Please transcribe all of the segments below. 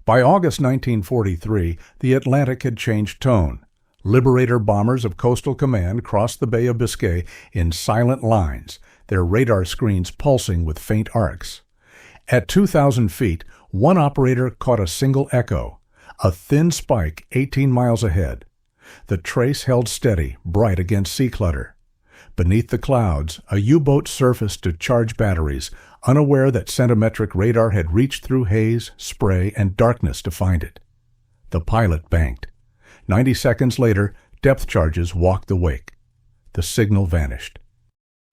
By August 1943, the Atlantic had changed tone. Liberator bombers of Coastal Command crossed the Bay of Biscay in silent lines, their radar screens pulsing with faint arcs. At 2,000 feet, one operator caught a single echo, a thin spike 18 miles ahead. The trace held steady, bright against sea clutter. Beneath the clouds, a U-boat surfaced to charge batteries, unaware that centimetric radar had reached through haze, spray, and darkness to find it. The pilot banked. 90 seconds later, depth charges walked the wake. The signal vanished.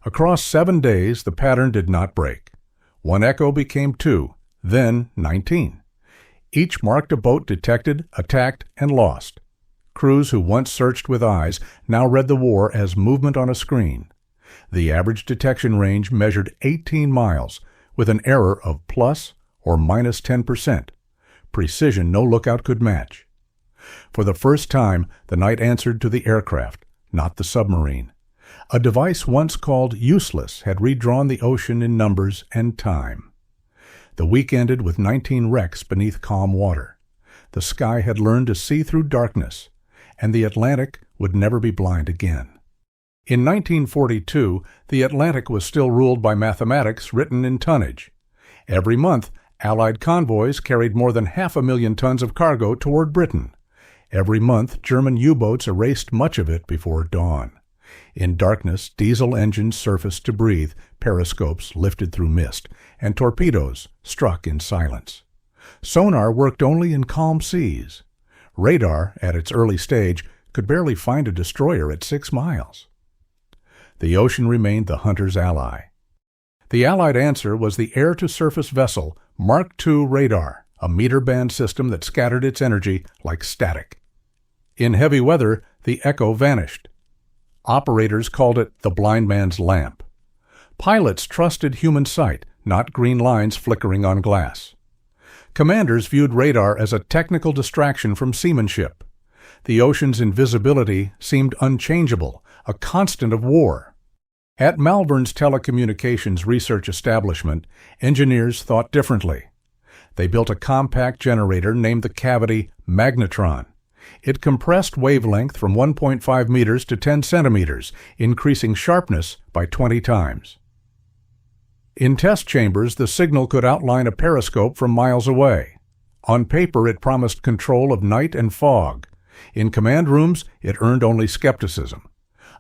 Across 7 days, the pattern did not break. One echo became 2, then 19. Each marked a boat detected, attacked, and lost. Crews who once searched with eyes now read the war as movement on a screen. The average detection range measured 18 miles, with an error of plus or minus 10%. Precision no lookout could match. For the first time, the night answered to the aircraft, not the submarine. A device once called useless had redrawn the ocean in numbers and time. The week ended with 19 wrecks beneath calm water. The sky had learned to see through darkness, and the Atlantic would never be blind again. In 1942, the Atlantic was still ruled by mathematics written in tonnage. Every month, Allied convoys carried more than 500,000 tons of cargo toward Britain. Every month, German U-boats erased much of it before dawn. In darkness, diesel engines surfaced to breathe, periscopes lifted through mist, and torpedoes struck in silence. Sonar worked only in calm seas. Radar, at its early stage, could barely find a destroyer at 6 miles. The ocean remained the hunter's ally. The Allied answer was the air-to-surface vessel Mark II radar, a meter-band system that scattered its energy like static. In heavy weather, the echo vanished. Operators called it the blind man's lamp. Pilots trusted human sight, not green lines flickering on glass. Commanders viewed radar as a technical distraction from seamanship. The ocean's invisibility seemed unchangeable, a constant of war. At Malvern's telecommunications research establishment, engineers thought differently. They built a compact generator named the cavity magnetron. It compressed wavelength from 1.5 meters to 10 centimeters, increasing sharpness by 20 times. In test chambers, the signal could outline a periscope from miles away. On paper, it promised control of night and fog. In command rooms, it earned only skepticism.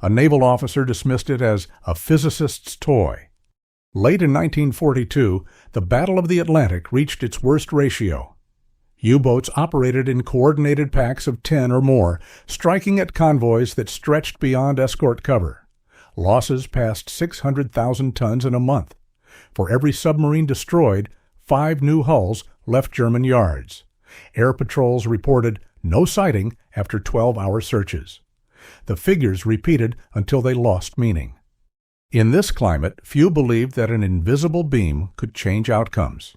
A naval officer dismissed it as a physicist's toy. Late in 1942, the Battle of the Atlantic reached its worst ratio. U-boats operated in coordinated packs of 10 or more, striking at convoys that stretched beyond escort cover. Losses passed 600,000 tons in a month. For every submarine destroyed, 5 new hulls left German yards. Air patrols reported no sighting after 12-hour searches. The figures repeated until they lost meaning. In this climate, few believed that an invisible beam could change outcomes.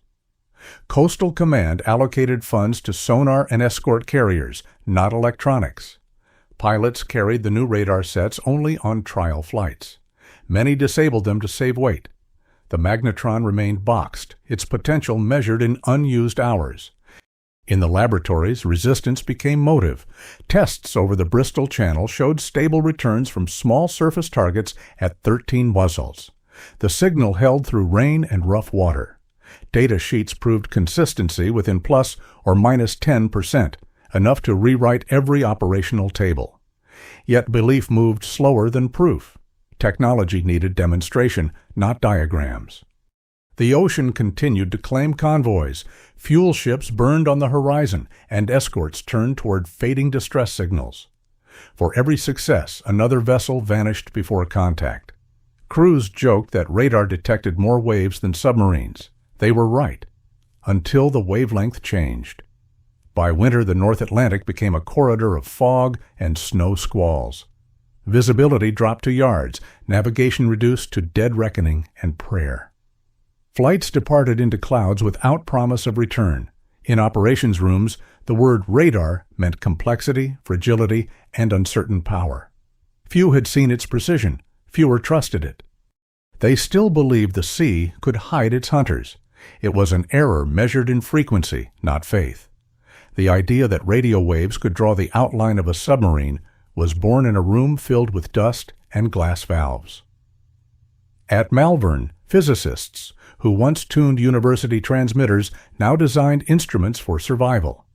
Coastal Command allocated funds to sonar and escort carriers, not electronics. Pilots carried the new radar sets only on trial flights. Many disabled them to save weight. The magnetron remained boxed, its potential measured in unused hours. In the laboratories, resistance became motive. Tests over the Bristol Channel showed stable returns from small surface targets at 13 muzzles. The signal held through rain and rough water. Data sheets proved consistency within plus or minus 10%, enough to rewrite every operational table. Yet belief moved slower than proof. Technology needed demonstration, not diagrams. The ocean continued to claim convoys. Fuel ships burned on the horizon, and escorts turned toward fading distress signals. For every success, another vessel vanished before contact. Crews joked that radar detected more waves than submarines. They were right, until the wavelength changed. By winter, the North Atlantic became a corridor of fog and snow squalls. Visibility dropped to yards, navigation reduced to dead reckoning and prayer. Flights departed into clouds without promise of return. In operations rooms, the word radar meant complexity, fragility, and uncertain power. Few had seen its precision. Fewer trusted it. They still believed the sea could hide its hunters. It was an error measured in frequency, not faith. The idea that radio waves could draw the outline of a submarine was born in a room filled with dust and glass valves. At Malvern, physicists, who once tuned university transmitters, now designed instruments for survival.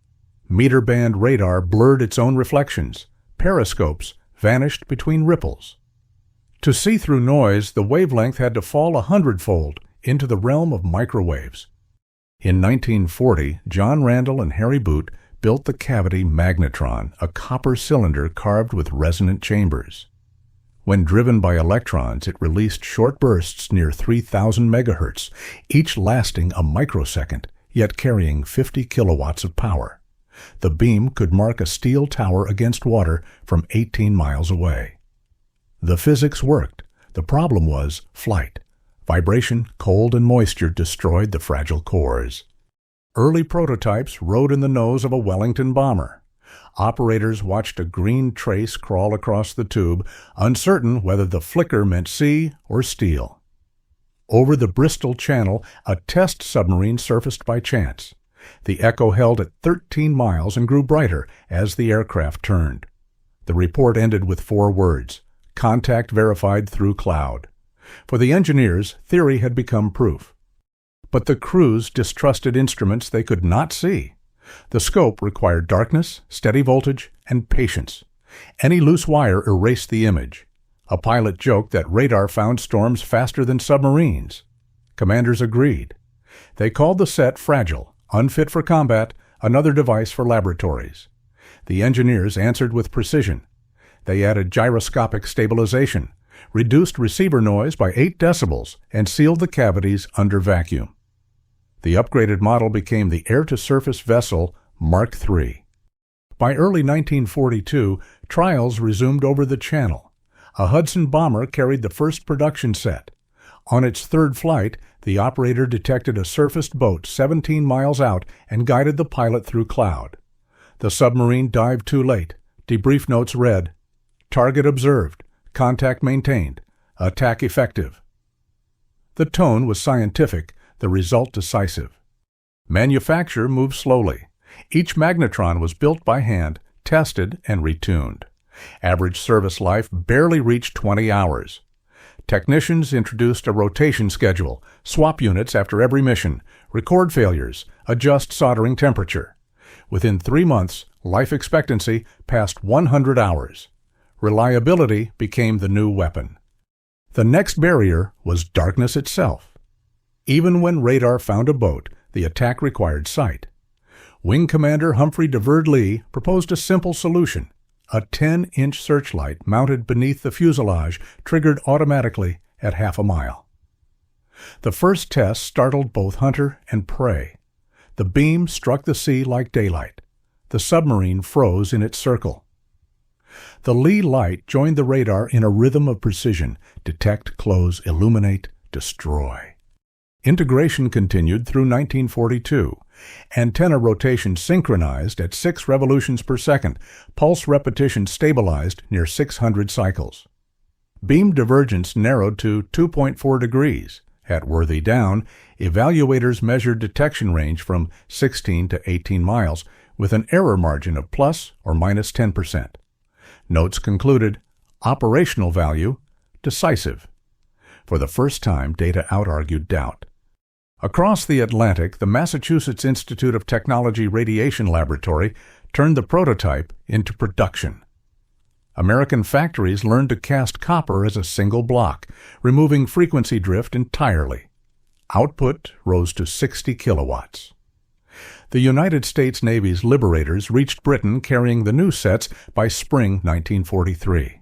Meter-band radar blurred its own reflections. Periscopes vanished between ripples. To see through noise, the wavelength had to fall 100-fold into the realm of microwaves. In 1940, John Randall and Harry Boot built the cavity magnetron, a copper cylinder carved with resonant chambers. When driven by electrons, it released short bursts near 3,000 megahertz, each lasting a microsecond, yet carrying 50 kilowatts of power. The beam could mark a steel tower against water from 18 miles away. The physics worked. The problem was flight. Vibration, cold, and moisture destroyed the fragile cores. Early prototypes rode in the nose of a Wellington bomber. Operators watched a green trace crawl across the tube, uncertain whether the flicker meant sea or steel. Over the Bristol Channel, a test submarine surfaced by chance. The echo held at 13 miles and grew brighter as the aircraft turned. The report ended with 4 words: contact verified through cloud. For the engineers, theory had become proof. But the crews distrusted instruments they could not see. The scope required darkness, steady voltage, and patience. Any loose wire erased the image. A pilot joked that radar found storms faster than submarines. Commanders agreed. They called the set fragile, unfit for combat, another device for laboratories. The engineers answered with precision. They added gyroscopic stabilization, reduced receiver noise by 8 decibels, and sealed the cavities under vacuum. The upgraded model became the air-to-surface vessel Mark III. By early 1942, trials resumed over the Channel. A Hudson bomber carried the first production set. On its 3rd flight, the operator detected a surfaced boat 17 miles out and guided the pilot through cloud. The submarine dived too late. Debrief notes read, "Target observed. Contact maintained. Attack effective." The tone was scientific, the result decisive. Manufacture moved slowly. Each magnetron was built by hand, tested, and retuned. Average service life barely reached 20 hours. Technicians introduced a rotation schedule, swap units after every mission, record failures, adjust soldering temperature. Within 3 months, life expectancy passed 100 hours. Reliability became the new weapon. The next barrier was darkness itself. Even when radar found a boat, the attack required sight. Wing Commander Humphrey DeVerd Lee proposed a simple solution. A 10-inch searchlight mounted beneath the fuselage triggered automatically at half a mile. The first test startled both hunter and prey. The beam struck the sea like daylight. The submarine froze in its circle. The Lee light joined the radar in a rhythm of precision: detect, close, illuminate, destroy. Integration continued through 1942. Antenna rotation synchronized at 6 revolutions per second. Pulse repetition stabilized near 600 cycles. Beam divergence narrowed to 2.4 degrees. At Worthy Down, evaluators measured detection range from 16 to 18 miles with an error margin of plus or minus 10%. Notes concluded, operational value, decisive. For the first time, data out-argued doubt. Across the Atlantic, the Massachusetts Institute of Technology Radiation Laboratory turned the prototype into production. American factories learned to cast copper as a single block, removing frequency drift entirely. Output rose to 60 kilowatts. The United States Navy's Liberators reached Britain carrying the new sets by spring 1943.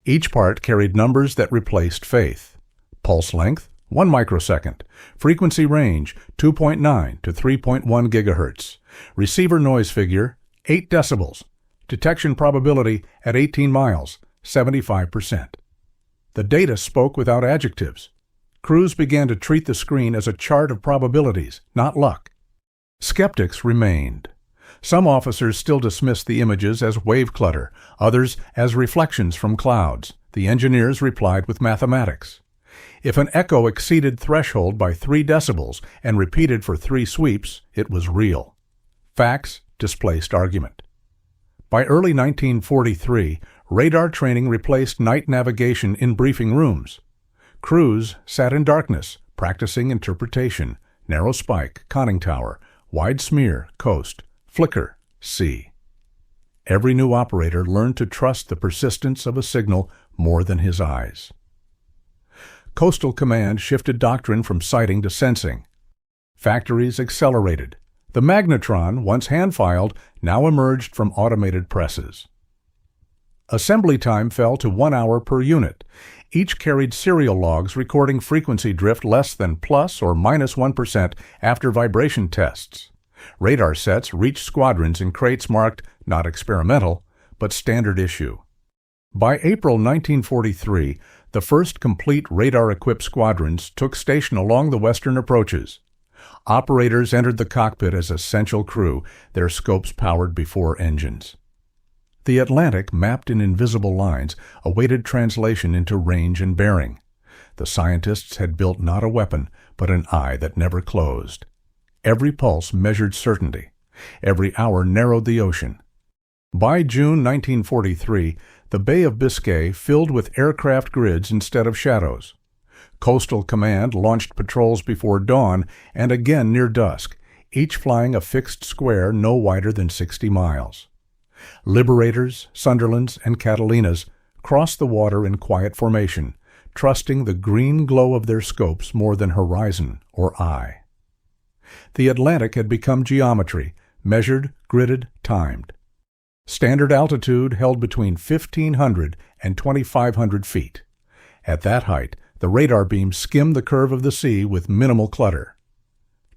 Each part carried numbers that replaced faith. Pulse length, 1 microsecond. Frequency range, 2.9 to 3.1 gigahertz. Receiver noise figure, 8 decibels. Detection probability at 18 miles, 75%. The data spoke without adjectives. Crews began to treat the screen as a chart of probabilities, not luck. Skeptics remained. Some officers still dismissed the images as wave clutter, others as reflections from clouds. The engineers replied with mathematics. If an echo exceeded threshold by 3 decibels and repeated for 3 sweeps, it was real. Facts displaced argument. By early 1943, radar training replaced night navigation in briefing rooms. Crews sat in darkness, practicing interpretation, narrow spike, conning tower, wide smear, coast, flicker, sea. Every new operator learned to trust the persistence of a signal more than his eyes. Coastal Command shifted doctrine from sighting to sensing. Factories accelerated. The magnetron, once hand-filed, now emerged from automated presses. Assembly time fell to 1 hour per unit. Each carried serial logs recording frequency drift less than plus or minus 1% after vibration tests. Radar sets reached squadrons in crates marked not experimental, but standard issue. By April 1943, the first complete radar-equipped squadrons took station along the western approaches. Operators entered the cockpit as essential crew, their scopes powered before engines. The Atlantic, mapped in invisible lines, awaited translation into range and bearing. The scientists had built not a weapon, but an eye that never closed. Every pulse measured certainty. Every hour narrowed the ocean. By June 1943, the Bay of Biscay filled with aircraft grids instead of shadows. Coastal Command launched patrols before dawn and again near dusk, each flying a fixed square no wider than 60 miles. Liberators, Sunderlands, and Catalinas crossed the water in quiet formation, trusting the green glow of their scopes more than horizon or eye. The Atlantic had become geometry, measured, gridded, timed. Standard altitude held between 1,500 and 2,500 feet. At that height, the radar beams skimmed the curve of the sea with minimal clutter.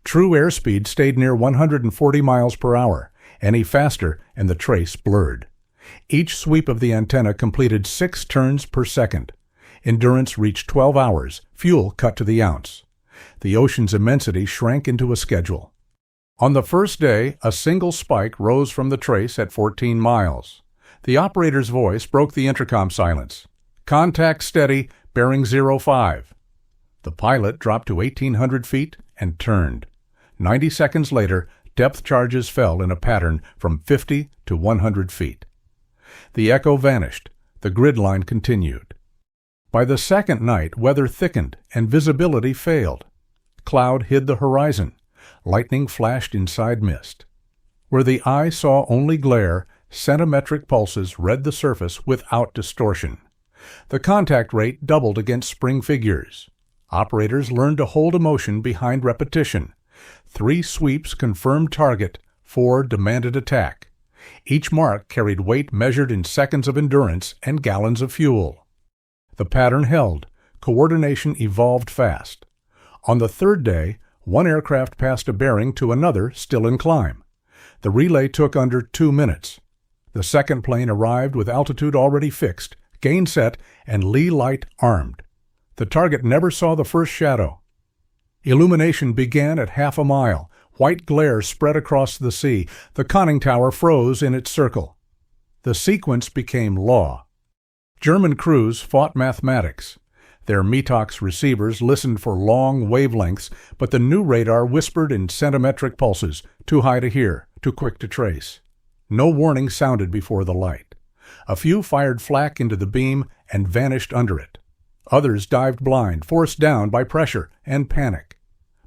True airspeed stayed near 140 miles per hour. Any faster, and the trace blurred. Each sweep of the antenna completed 6 turns per second. Endurance reached 12 hours, fuel cut to the ounce. The ocean's immensity shrank into a schedule. On the first day, a single spike rose from the trace at 14 miles. The operator's voice broke the intercom silence. "Contact steady, bearing 05." The pilot dropped to 1,800 feet and turned. 90 seconds later, depth charges fell in a pattern from 50 to 100 feet. The echo vanished. The grid line continued. By the second night, weather thickened and visibility failed. Cloud hid the horizon. Lightning flashed inside mist. Where the eye saw only glare, centimetric pulses read the surface without distortion. The contact rate doubled against spring figures. Operators learned to hold emotion behind repetition. 3 sweeps confirmed target, 4 demanded attack. Each mark carried weight measured in seconds of endurance and gallons of fuel. The pattern held. Coordination evolved fast. On the third day, one aircraft passed a bearing to another still in climb. The relay took under 2 minutes. The second plane arrived with altitude already fixed, gain set, and lee light armed. The target never saw the first shadow. Illumination began at half a mile. White glare spread across the sea. The conning tower froze in its circle. The sequence became law. German crews fought mathematics. Their METOX receivers listened for long wavelengths, but the new radar whispered in centimetric pulses, too high to hear, too quick to trace. No warning sounded before the light. A few fired flak into the beam and vanished under it. Others dived blind, forced down by pressure and panic.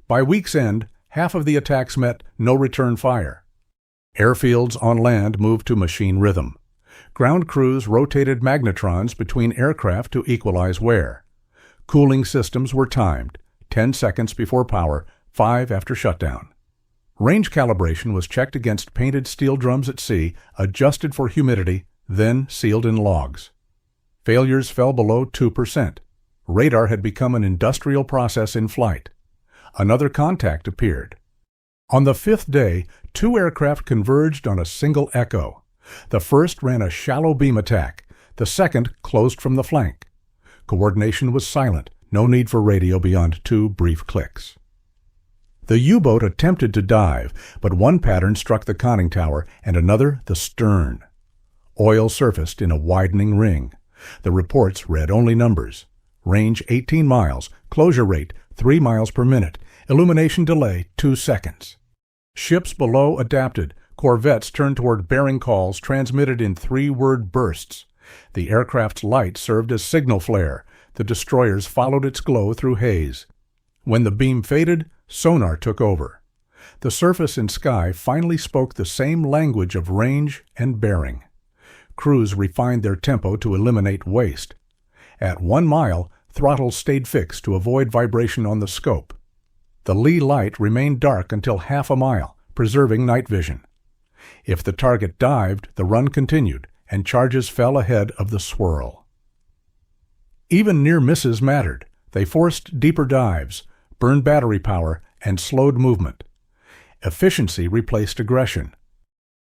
By week's end, half of the attacks met no return fire. Airfields on land moved to machine rhythm. Ground crews rotated magnetrons between aircraft to equalize wear. Cooling systems were timed, 10 seconds before power, 5 after shutdown. Range calibration was checked against painted steel drums at sea, adjusted for humidity, then sealed in logs. Failures fell below 2%. Radar had become an industrial process in flight. Another contact appeared. On the 5th day, 2 aircraft converged on a single echo. The first ran a shallow beam attack. The second closed from the flank. Coordination was silent, no need for radio beyond 2 brief clicks. The U-boat attempted to dive, but one pattern struck the conning tower and another the stern. Oil surfaced in a widening ring. The reports read only numbers. Range 18 miles, closure rate 3 miles per minute, illumination delay 2 seconds. Ships below adapted, corvettes turned toward bearing calls transmitted in 3-word bursts. The aircraft's light served as signal flare. The destroyers followed its glow through haze. When the beam faded, sonar took over. The surface and sky finally spoke the same language of range and bearing. Crews refined their tempo to eliminate waste. At 1 mile, throttles stayed fixed to avoid vibration on the scope. The lee light remained dark until half a mile, preserving night vision. If the target dived, the run continued, and charges fell ahead of the swirl. Even near misses mattered. They forced deeper dives, burned battery power, and slowed movement. Efficiency replaced aggression.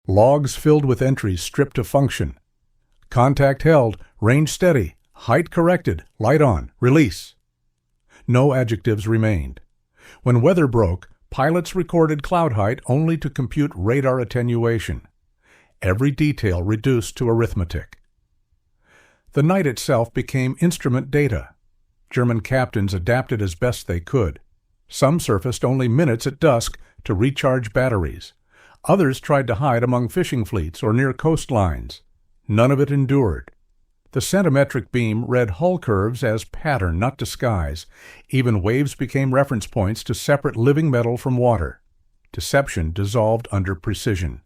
Logs filled with entries stripped to function. Contact held, range steady, height corrected, light on, release. No adjectives remained. When weather broke, pilots recorded cloud height only to compute radar attenuation. Every detail reduced to arithmetic. The night itself became instrument data. German captains adapted as best they could. Some surfaced only minutes at dusk to recharge batteries. Others tried to hide among fishing fleets or near coastlines. None of it endured. The centimetric beam read hull curves as pattern, not disguise. Even waves became reference points to separate living metal from water. Deception dissolved under precision.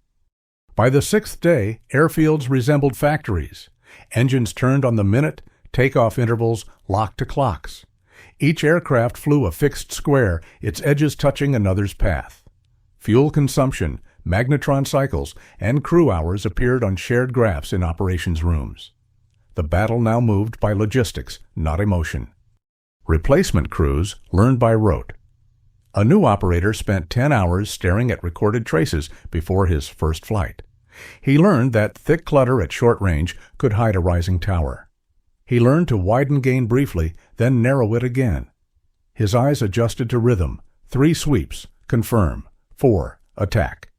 By the 6th day, airfields resembled factories. Engines turned on the minute, takeoff intervals locked to clocks. Each aircraft flew a fixed square, its edges touching another's path. Fuel consumption, magnetron cycles, and crew hours appeared on shared graphs in operations rooms. The battle now moved by logistics, not emotion. Replacement crews learned by rote. A new operator spent 10 hours staring at recorded traces before his first flight. He learned that thick clutter at short range could hide a rising tower. He learned to widen gain briefly, then narrow it again. His eyes adjusted to rhythm. 3 sweeps, confirm. 4, attack.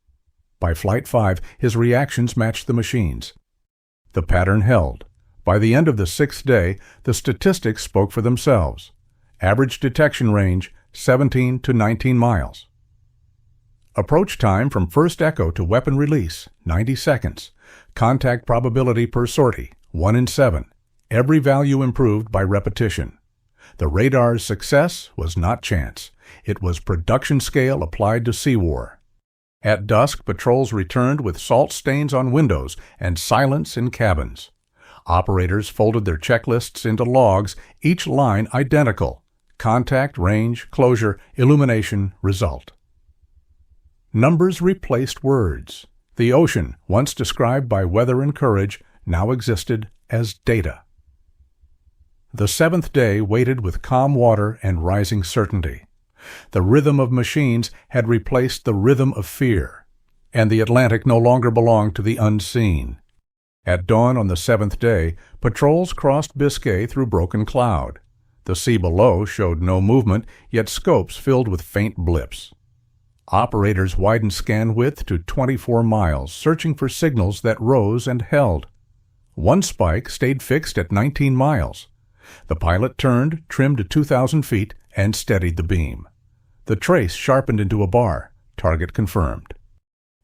By Flight 5, his reactions matched the machine's. The pattern held. By the end of the 6th day, the statistics spoke for themselves. Average detection range, 17 to 19 miles. Approach time from first echo to weapon release, 90 seconds. Contact probability per sortie, 1 in 7. Every value improved by repetition. The radar's success was not chance. It was production scale applied to sea war. At dusk, patrols returned with salt stains on windows and silence in cabins. Operators folded their checklists into logs, each line identical. Contact, range, closure, illumination, result. Numbers replaced words. The ocean, once described by weather and courage, now existed as data. The 7th day waited with calm water and rising certainty. The rhythm of machines had replaced the rhythm of fear, and the Atlantic no longer belonged to the unseen. At dawn on the 7th day, patrols crossed Biscay through broken cloud. The sea below showed no movement, yet scopes filled with faint blips. Operators widened scan width to 24 miles, searching for signals that rose and held. One spike stayed fixed at 19 miles. The pilot turned, trimmed to 2,000 feet, and steadied the beam. The trace sharpened into a bar. Target confirmed.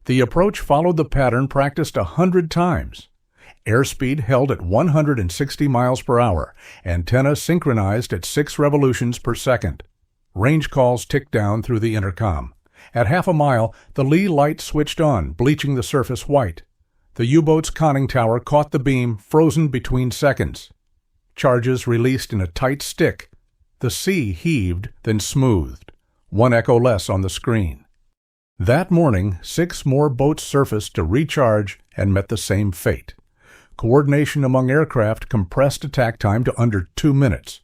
The approach followed the pattern practiced 100 times. Airspeed held at 160 miles per hour, antenna synchronized at 6 revolutions per second. Range calls ticked down through the intercom. At half a mile, the lee light switched on, bleaching the surface white. The U-boat's conning tower caught the beam, frozen between seconds. Charges released in a tight stick. The sea heaved, then smoothed. 1 echo less on the screen. That morning, 6 more boats surfaced to recharge and met the same fate. Coordination among aircraft compressed attack time to under 2 minutes.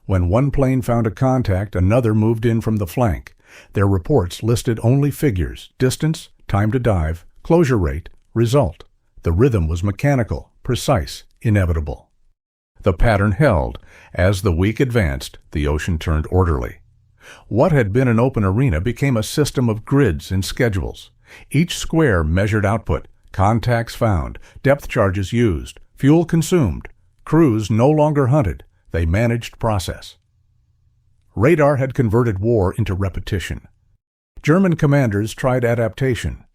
When one plane found a contact, another moved in from the flank. Their reports listed only figures: distance, time to dive, closure rate, result. The rhythm was mechanical, precise, inevitable. The pattern held. As the week advanced, the ocean turned orderly. What had been an open arena became a system of grids and schedules. Each square measured output, contacts found, depth charges used, fuel consumed. Crews no longer hunted, they managed process. Radar had converted war into repetition. German commanders tried adaptation.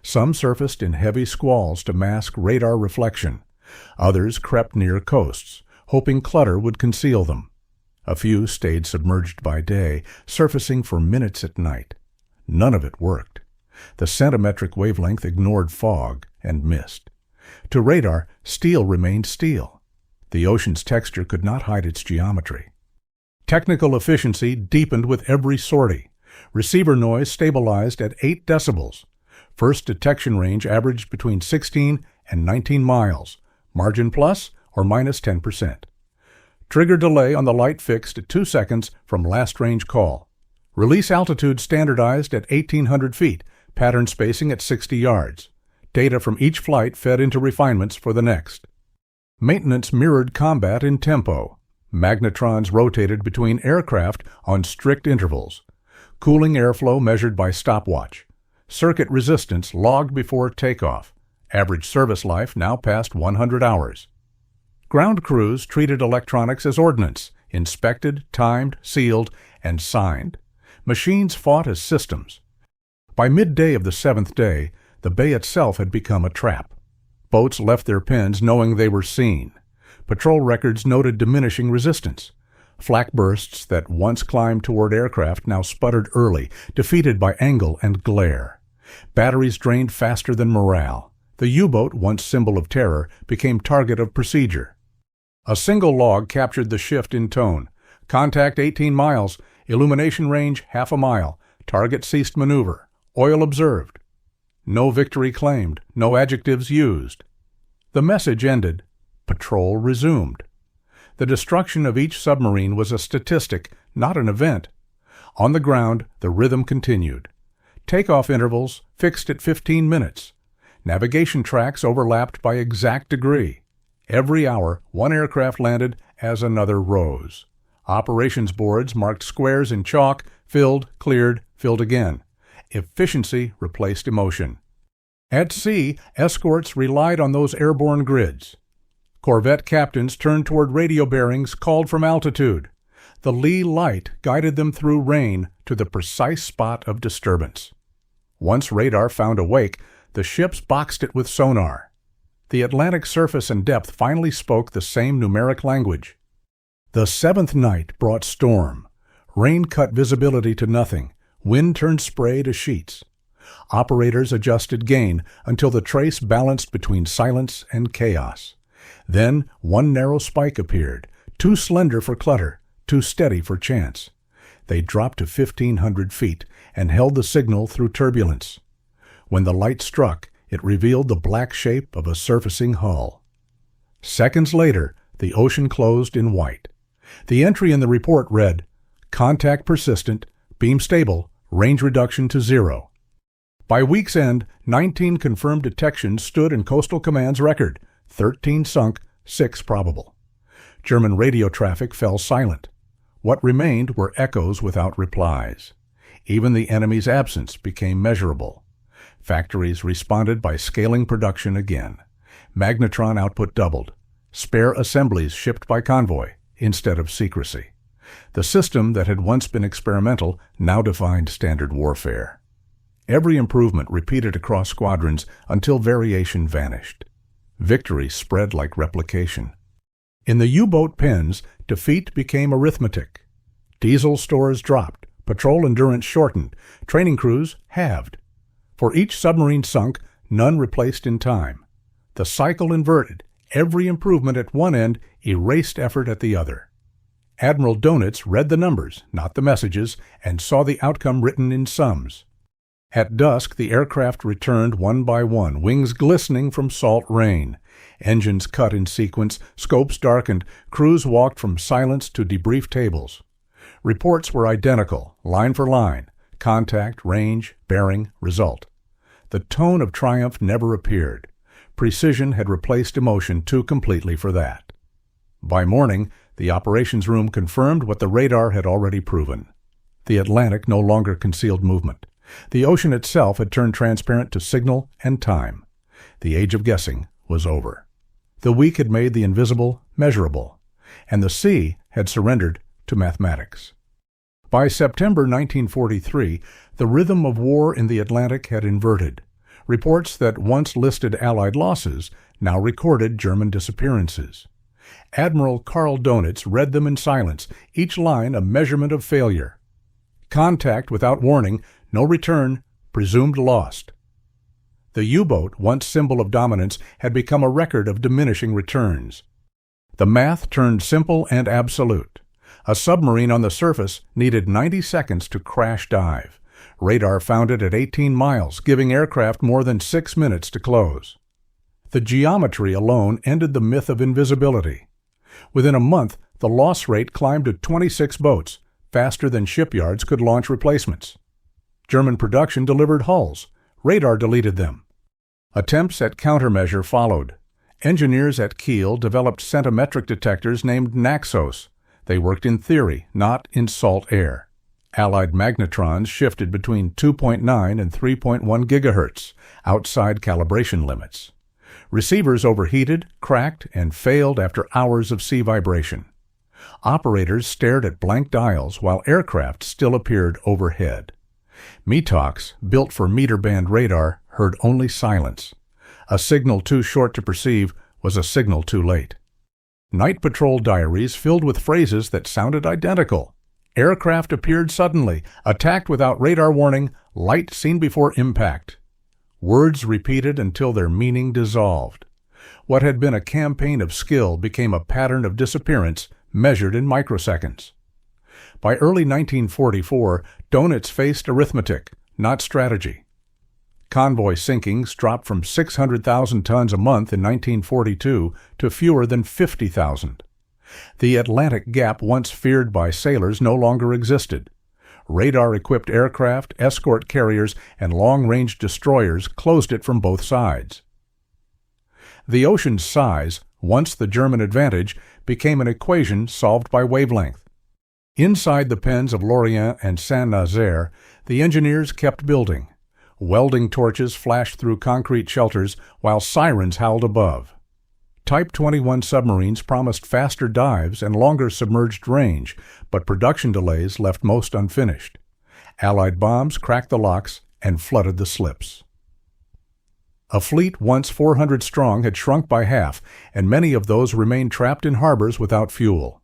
Some surfaced in heavy squalls to mask radar reflection. Others crept near coasts, hoping clutter would conceal them. A few stayed submerged by day, surfacing for minutes at night. None of it worked. The centimetric wavelength ignored fog and mist. To radar, steel remained steel. The ocean's texture could not hide its geometry. Technical efficiency deepened with every sortie. Receiver noise stabilized at 8 decibels. First detection range averaged between 16 and 19 miles. Margin plus or minus 10%. Trigger delay on the light fixed at 2 seconds from last range call. Release altitude standardized at 1,800 feet, pattern spacing at 60 yards. Data from each flight fed into refinements for the next. Maintenance mirrored combat in tempo. Magnetrons rotated between aircraft on strict intervals. Cooling airflow measured by stopwatch. Circuit resistance logged before takeoff. Average service life now past 100 hours. Ground crews treated electronics as ordnance, inspected, timed, sealed, and signed. Machines fought as systems. By midday of the 7th day, the bay itself had become a trap. Boats left their pens knowing they were seen. Patrol records noted diminishing resistance. Flak bursts that once climbed toward aircraft now sputtered early, defeated by angle and glare. Batteries drained faster than morale. The U-boat, once symbol of terror, became target of procedure. A single log captured the shift in tone. Contact 18 miles, illumination range half a mile, target ceased maneuver, oil observed. No victory claimed, no adjectives used. The message ended. Patrol resumed. The destruction of each submarine was a statistic, not an event. On the ground, the rhythm continued. Takeoff intervals fixed at 15 minutes. Navigation tracks overlapped by exact degree. Every hour, one aircraft landed as another rose. Operations boards marked squares in chalk, filled, cleared, filled again. Efficiency replaced emotion. At sea, escorts relied on those airborne grids. Corvette captains turned toward radio bearings called from altitude. The lee light guided them through rain to the precise spot of disturbance. Once radar found a wake, the ships boxed it with sonar. The Atlantic surface and depth finally spoke the same numeric language. The 7th night brought storm. Rain cut visibility to nothing. Wind turned spray to sheets. Operators adjusted gain until the trace balanced between silence and chaos. Then one narrow spike appeared, too slender for clutter, too steady for chance. They dropped to 1,500 feet and held the signal through turbulence. When the light struck, it revealed the black shape of a surfacing hull. Seconds later, the ocean closed in white. The entry in the report read, "Contact persistent, beam stable, range reduction to 0." By week's end, 19 confirmed detections stood in Coastal Command's record, 13 sunk, 6 probable. German radio traffic fell silent. What remained were echoes without replies. Even the enemy's absence became measurable. Factories responded by scaling production again. Magnetron output doubled. Spare assemblies shipped by convoy instead of secrecy. The system that had once been experimental now defined standard warfare. Every improvement repeated across squadrons until variation vanished. Victory spread like replication. In the U-boat pens, defeat became arithmetic. Diesel stores dropped, patrol endurance shortened, training crews halved. For each submarine sunk, none replaced in time. The cycle inverted. Every improvement at one end erased effort at the other. Admiral Donitz read the numbers, not the messages, and saw the outcome written in sums. At dusk, the aircraft returned one by one, wings glistening from salt rain. Engines cut in sequence, scopes darkened, crews walked from silence to debrief tables. Reports were identical, line for line, contact, range, bearing, result. The tone of triumph never appeared. Precision had replaced emotion too completely for that. By morning, the operations room confirmed what the radar had already proven. The Atlantic no longer concealed movement. The ocean itself had turned transparent to signal and time. The age of guessing was over. The week had made the invisible measurable, and the sea had surrendered to mathematics. By September 1943, the rhythm of war in the Atlantic had inverted. Reports that once listed Allied losses now recorded German disappearances. Admiral Karl Donitz read them in silence, each line a measurement of failure. Contact without warning, no return, presumed lost. The U-boat, once symbol of dominance, had become a record of diminishing returns. The math turned simple and absolute. A submarine on the surface needed 90 seconds to crash dive. Radar found it at 18 miles, giving aircraft more than 6 minutes to close. The geometry alone ended the myth of invisibility. Within a month, the loss rate climbed to 26 boats, faster than shipyards could launch replacements. German production delivered hulls. Radar deleted them. Attempts at countermeasure followed. Engineers at Kiel developed centimetric detectors named Naxos. They worked in theory, not in salt air. Allied magnetrons shifted between 2.9 and 3.1 gigahertz, outside calibration limits. Receivers overheated, cracked, and failed after hours of sea vibration. Operators stared at blank dials while aircraft still appeared overhead. METOX, built for meter-band radar, heard only silence. A signal too short to perceive was a signal too late. Night patrol diaries filled with phrases that sounded identical. Aircraft appeared suddenly, attacked without radar warning, light seen before impact. Words repeated until their meaning dissolved. What had been a campaign of skill became a pattern of disappearance measured in microseconds. By early 1944, Donitz faced arithmetic, not strategy. Convoy sinkings dropped from 600,000 tons a month in 1942 to fewer than 50,000. The Atlantic Gap, once feared by sailors, no longer existed. Radar-equipped aircraft, escort carriers, and long-range destroyers closed it from both sides. The ocean's size, once the German advantage, became an equation solved by wavelength. Inside the pens of Lorient and Saint-Nazaire, the engineers kept building. Welding torches flashed through concrete shelters while sirens howled above. Type 21 submarines promised faster dives and longer submerged range, but production delays left most unfinished. Allied bombs cracked the locks and flooded the slips. A fleet once 400 strong had shrunk by half, and many of those remained trapped in harbors without fuel.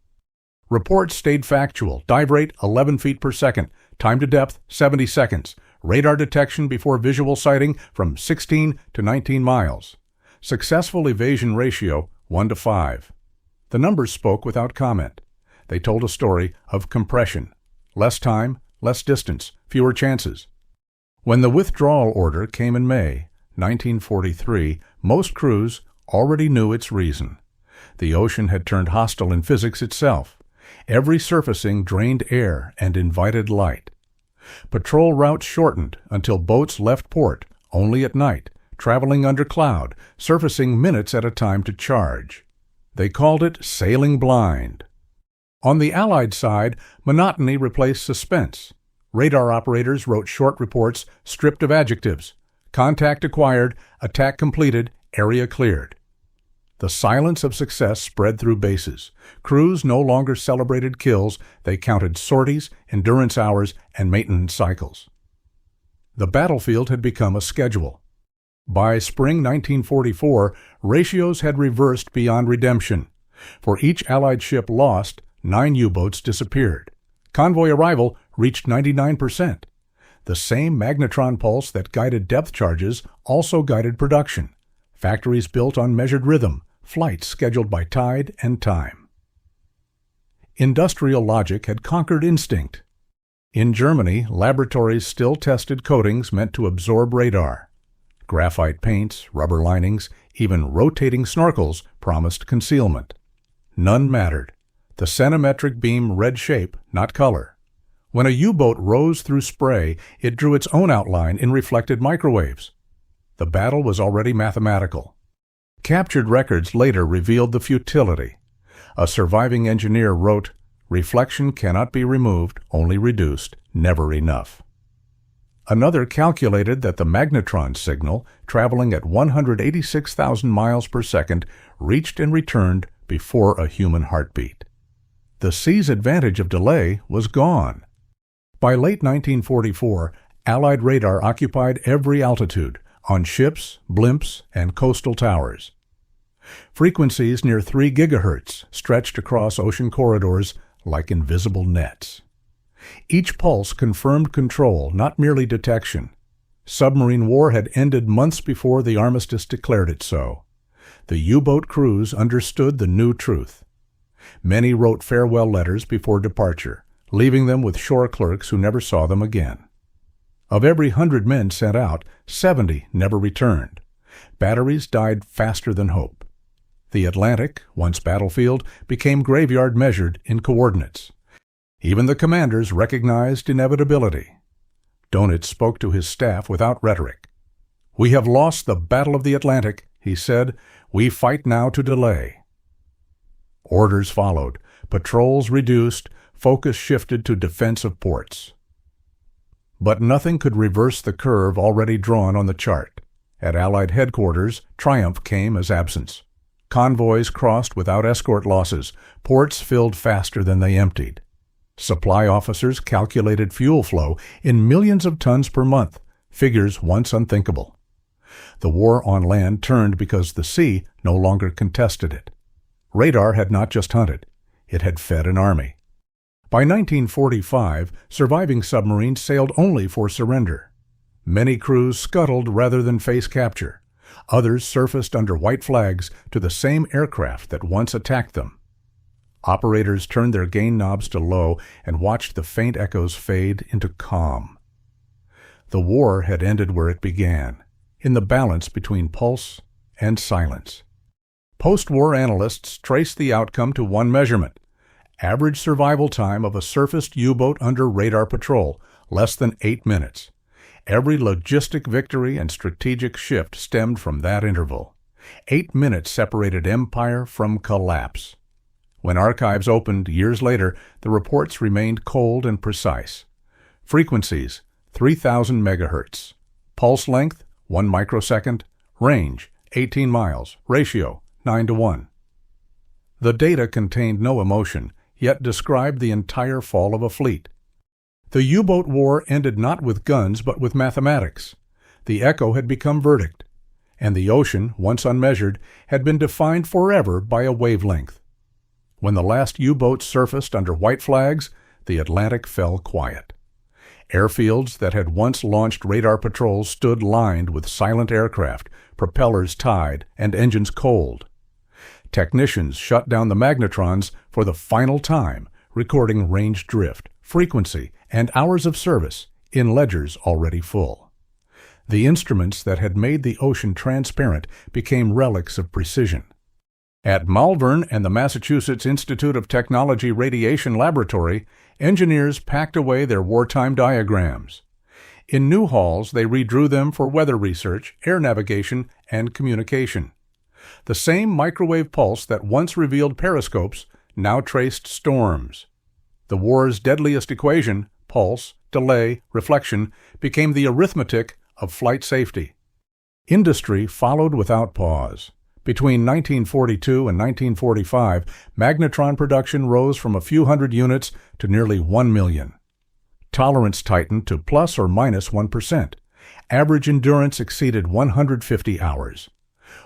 Reports stayed factual. Dive rate 11 feet per second. Time to depth 70 seconds. Radar detection before visual sighting from 16 to 19 miles. Successful evasion ratio 1 to 5. The numbers spoke without comment. They told a story of compression. Less time, less distance, fewer chances. When the withdrawal order came in May 1943, most crews already knew its reason. The ocean had turned hostile in physics itself. Every surfacing drained air and invited light. Patrol routes shortened until boats left port only at night, traveling under cloud, surfacing minutes at a time to charge. They called it sailing blind. On the Allied side, monotony replaced suspense. Radar operators wrote short reports stripped of adjectives. Contact acquired, attack completed, area cleared. The silence of success spread through bases. Crews no longer celebrated kills, they counted sorties, endurance hours, and maintenance cycles. The battlefield had become a schedule. By spring 1944, ratios had reversed beyond redemption. For each Allied ship lost, 9 U-boats disappeared. Convoy arrival reached 99%. The same magnetron pulse that guided depth charges also guided production. Factories built on measured rhythm, flights scheduled by tide and time. Industrial logic had conquered instinct. In Germany, laboratories still tested coatings meant to absorb radar. Graphite paints, rubber linings, even rotating snorkels promised concealment. None mattered. The centimetric beam read shape, not color. When a U-boat rose through spray, it drew its own outline in reflected microwaves. The battle was already mathematical. Captured records later revealed the futility. A surviving engineer wrote, "Reflection cannot be removed, only reduced, never enough." Another calculated that the magnetron signal, traveling at 186,000 miles per second, reached and returned before a human heartbeat. The sea's advantage of delay was gone. By late 1944, Allied radar occupied every altitude, on ships, blimps, and coastal towers. Frequencies near 3 gigahertz stretched across ocean corridors like invisible nets. Each pulse confirmed control, not merely detection. Submarine war had ended months before the armistice declared it so. The U-boat crews understood the new truth. Many wrote farewell letters before departure, leaving them with shore clerks who never saw them again. Of every 100 men sent out, 70 never returned. Batteries died faster than hope. The Atlantic, once battlefield, became graveyard measured in coordinates. Even the commanders recognized inevitability. Donitz spoke to his staff without rhetoric. "We have lost the Battle of the Atlantic," he said. "We fight now to delay." Orders followed. Patrols reduced. Focus shifted to defense of ports. But nothing could reverse the curve already drawn on the chart. At Allied headquarters, triumph came as absence. Convoys crossed without escort losses. Ports filled faster than they emptied. Supply officers calculated fuel flow in millions of tons per month, figures once unthinkable. The war on land turned because the sea no longer contested it. Radar had not just hunted, it had fed an army. By 1945, surviving submarines sailed only for surrender. Many crews scuttled rather than face capture. Others surfaced under white flags to the same aircraft that once attacked them. Operators turned their gain knobs to low and watched the faint echoes fade into calm. The war had ended where it began, in the balance between pulse and silence. Post-war analysts traced the outcome to one measurement: average survival time of a surfaced U-boat under radar patrol, less than 8 minutes. Every logistic victory and strategic shift stemmed from that interval. 8 minutes separated empire from collapse. When archives opened years later, the reports remained cold and precise. Frequencies, 3,000 megahertz. Pulse length, 1 microsecond. Range, 18 miles. Ratio, 9:1. The data contained no emotion, yet described the entire fall of a fleet. The U-boat war ended not with guns but with mathematics. The echo had become verdict, and the ocean, once unmeasured, had been defined forever by a wavelength. When the last U-boat surfaced under white flags, the Atlantic fell quiet. Airfields that had once launched radar patrols stood lined with silent aircraft, propellers tied, and engines cold. Technicians shut down the magnetrons for the final time, recording range drift, frequency, and hours of service in ledgers already full. The instruments that had made the ocean transparent became relics of precision. At Malvern and the Massachusetts Institute of Technology Radiation Laboratory, engineers packed away their wartime diagrams. In new halls, they redrew them for weather research, air navigation, and communication. The same microwave pulse that once revealed periscopes now traced storms. The war's deadliest equation, pulse, delay, reflection, became the arithmetic of flight safety. Industry followed without pause. Between 1942 and 1945, magnetron production rose from a few hundred units to nearly 1 million. Tolerance tightened to plus or minus 1%. Average endurance exceeded 150 hours.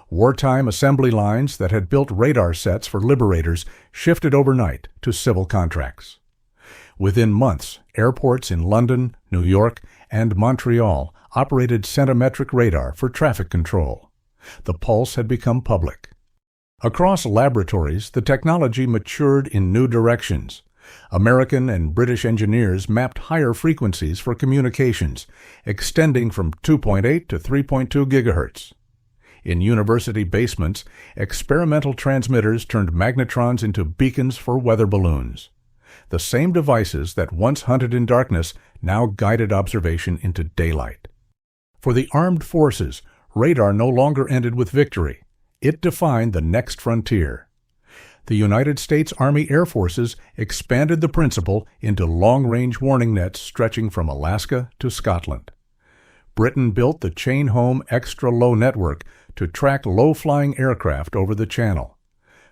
Wartime assembly lines that had built radar sets for liberators shifted overnight to civil contracts. Within months, airports in London, New York, and Montreal operated centimetric radar for traffic control. The pulse had become public. Across laboratories, the technology matured in new directions. American and British engineers mapped higher frequencies for communications, extending from 2.8 to 3.2 gigahertz. In university basements, experimental transmitters turned magnetrons into beacons for weather balloons. The same devices that once hunted in darkness now guided observation into daylight. For the armed forces, radar no longer ended with victory. It defined the next frontier. The United States Army Air Forces expanded the principle into long-range warning nets stretching from Alaska to Scotland. Britain built the chain-home extra-low network to track low-flying aircraft over the Channel.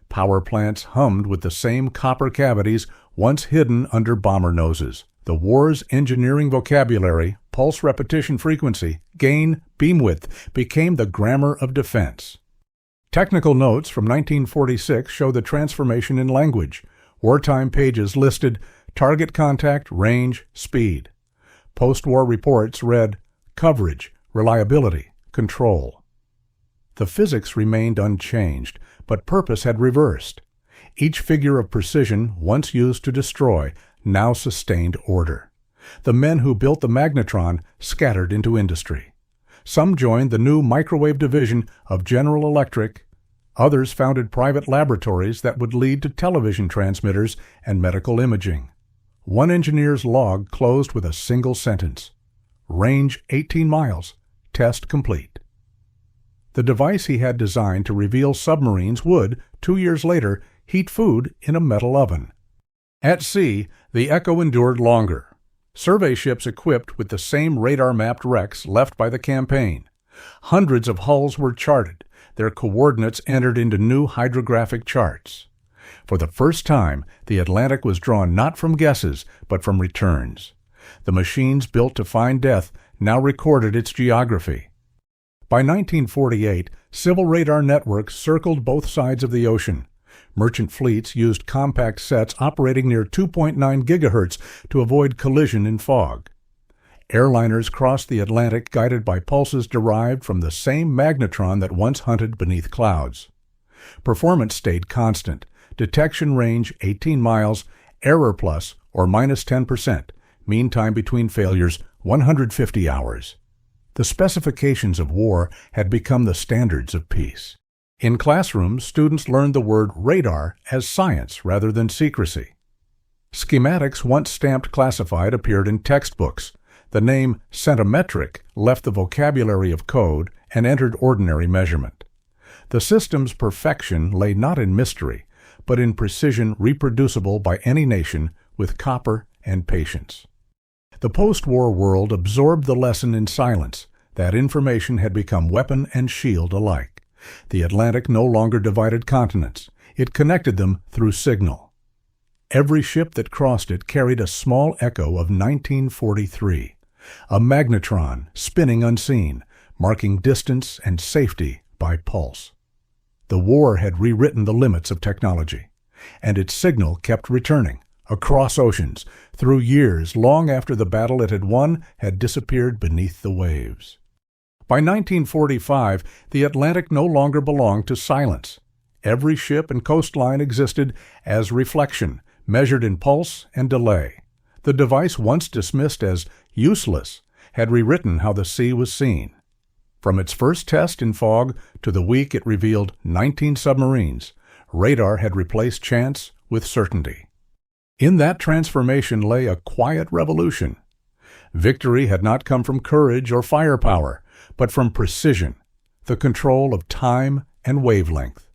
Power plants hummed with the same copper cavities once hidden under bomber noses. The war's engineering vocabulary pulse repetition frequency, gain, beam width became the grammar of defense. Technical notes from 1946 show the transformation in language. Wartime pages listed target contact, range, speed. Post-war reports read coverage, reliability, control. The physics remained unchanged, but purpose had reversed. Each figure of precision, once used to destroy, now sustained order. The men who built the magnetron scattered into industry. Some joined the new microwave division of General Electric. Others founded private laboratories that would lead to television transmitters and medical imaging. One engineer's log closed with a single sentence: range 18 miles, test complete. The device he had designed to reveal submarines would, 2 years later, heat food in a metal oven. At sea, the Echo endured longer. Survey ships equipped with the same radar-mapped wrecks left by the campaign. Hundreds of hulls were charted, their coordinates entered into new hydrographic charts. For the first time, the Atlantic was drawn not from guesses, but from returns. The machines built to find death now recorded its geography. By 1948, civil radar networks circled both sides of the ocean. Merchant fleets used compact sets operating near 2.9 gigahertz to avoid collision in fog. Airliners crossed the Atlantic guided by pulses derived from the same magnetron that once hunted beneath clouds. Performance stayed constant. Detection range 18 miles, error plus or minus 10%, mean time between failures 150 hours. The specifications of war had become the standards of peace. In classrooms, students learned the word radar as science rather than secrecy. Schematics once stamped classified appeared in textbooks. The name centimetric left the vocabulary of code and entered ordinary measurement. The system's perfection lay not in mystery, but in precision reproducible by any nation with copper and patience. The post-war world absorbed the lesson in silence. That information had become weapon and shield alike. The Atlantic no longer divided continents. It connected them through signal. Every ship that crossed it carried a small echo of 1943, a magnetron spinning unseen, marking distance and safety by pulse. The war had rewritten the limits of technology, and its signal kept returning, across oceans, through years long after the battle it had won had disappeared beneath the waves. By 1945, the Atlantic no longer belonged to silence. Every ship and coastline existed as reflection, measured in pulse and delay. The device once dismissed as useless had rewritten how the sea was seen. From its first test in fog to the week it revealed 19 submarines, radar had replaced chance with certainty. In that transformation lay a quiet revolution. Victory had not come from courage or firepower, but from precision, the control of time and wavelength.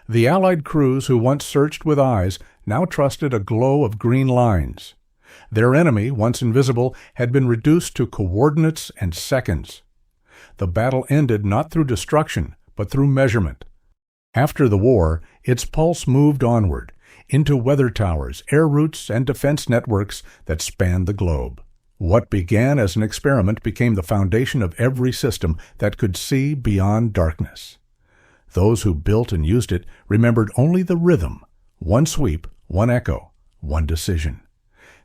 The Allied crews who once searched with eyes now trusted a glow of green lines. Their enemy, once invisible, had been reduced to coordinates and seconds. The battle ended not through destruction, but through measurement. After the war, its pulse moved onward, into weather towers, air routes, and defense networks that spanned the globe. What began as an experiment became the foundation of every system that could see beyond darkness. Those who built and used it remembered only the rhythm, one sweep, one echo, one decision.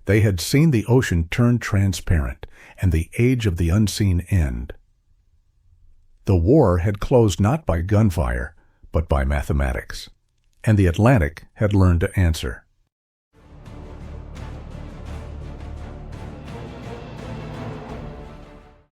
They had seen the ocean turn transparent and the age of the unseen end. The war had closed not by gunfire, but by mathematics, and the Atlantic had learned to answer.